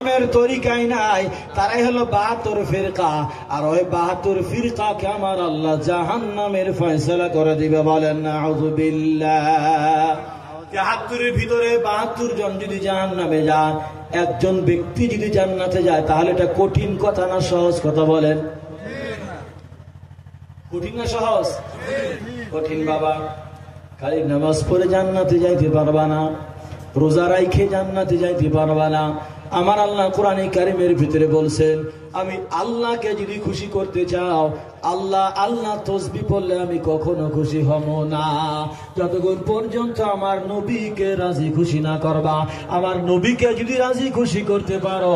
তরিকাই নাই, তারাই হলো ৭২ ফিরকা। আর ওই ৭২ ফিরকাকে আমার আল্লাহ জাহান্নামের ফয়সালা করে দিবে। বলেন নাউযুবিল্লাহ। ৭২-এর ভিতরে ৭২ জন যদি জাহান্নামে যায়, একজন ব্যক্তি যদি জান্নাতে যায়, তাহলে এটা কঠিন কথা না সহজ কথা? বলেন কঠিন না সহজ? কঠিন বাবা। খালি নামাজ পড়ে জান্নাতে যাইতে পারবা না, রোজা রাইখে জান্নাতে যাইতে পারবা না। আমার আল্লাহ কোরআনে কারিমের ভিতরে বলছেন, আমি আল্লাহকে যদি খুশি করতে চাও, আল্লাহ আল্লাহ তসবিহ পড়লে আমি কখনো খুশি হব না, যতক্ষণ পর্যন্ত আমার নবীকে রাজি খুশি না করবা। আমার নবীকে যদি রাজি খুশি করতে পারো,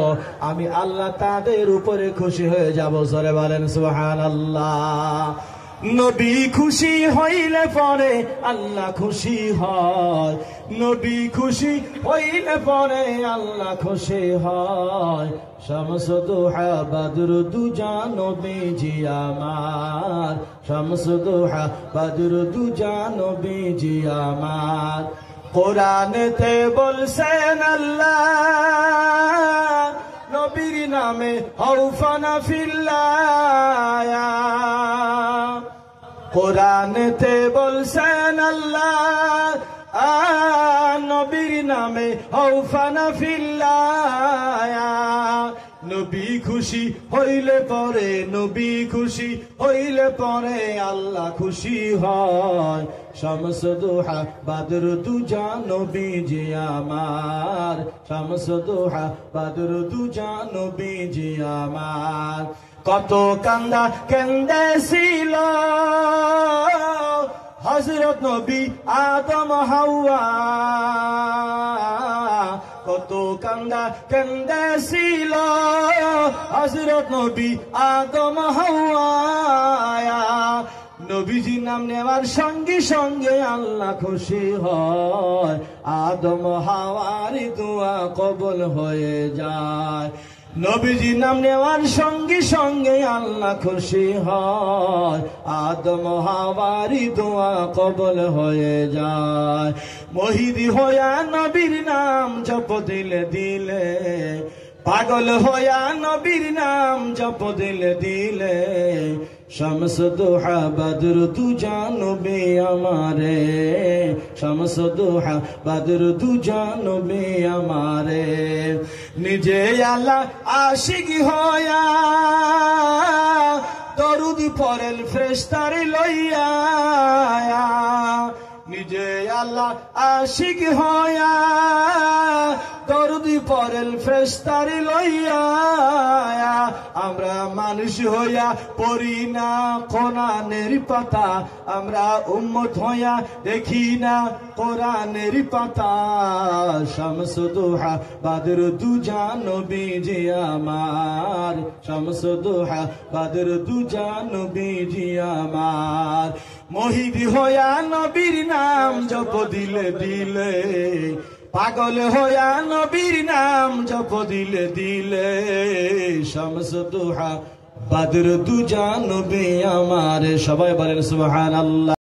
আমি আল্লাহ তাদের উপরে খুশি হয়ে যাব। সরে বলেন সুবহানাল্লাহ। নবী খুশি হইলে পরে আল্লাহ খুশি হয়, নবী খুশি হইলে পরে আল্লাহ খুশি হয়। শামস দুহা বদর দুজা নবীজি আমার, শামস দুহা বদর দুজা নবীজি আমার। কোরআনেতে বলছেন আল্লাহ, নবীর নামে হৌফানা ফিল্লাহ। কোরআনেতে বলছেন আল্লাহ, নবীর নামে হৌফানা ফিল্লাহ। নবী খুশি হইলে পরে, নবী খুশি হইলে পরে আল্লাহ খুশি হয়। শামস দুহা বদর দুজা নবীজি আমার, শামস দুহা বদর দুজা নবীজি আমার। কত কান্দা কেন্দেছিল হযরত নবী আদম হাওয়া, কত কান্দা কেন্দেছিল হযরত নবী আদম হাওয়া। নবীজি নাম নেওয়ার সঙ্গে সঙ্গে আল্লাহ খুশি হয়, আদম হাওয়ার দোয়া কবুল হয়ে যায়। নবীজি নাম নেওয়ার সঙ্গে সঙ্গে আল্লাহ খুশি হয়, আদম হাওয়ার দোয়া কবুল হয়ে যায়। মহিদি হইয়া নবীর নাম জপ দিলে দিলে, পাগল হইয়া নবীর নাম জপ দিলে দিলে। শামস দুহা বদর দুজা নবী আমারে, শামস দুহা বদর দুজা নবী আমারে। নিজে আল্লাহ আশিক হইয়া দরুদ পড়েন ফেরেশতারে লইয়া, নিজে আল্লাহ আশিক হইয়া দরুদ পড়েন ফেরেশতারে লইয়া। আমরা মানুষ হইয়া পড়ি না কোরআনের পাতা, আমরা উম্মত হইয়া দেখি না কোরআনের পাতা। শামস দুহা বদর দুজা নবীজি আমার, শামস দুহা বদর দুজা নবীজি আমার। মহিদি হইয়া নবীর নাম জপ দিলে দিলে, পাগল হইয়া নবীর নাম জপ দিলে দিলে। শামস দুহা বদর দুজা নবী আমার। সবাই বলেন সুবহানাল্লাহ।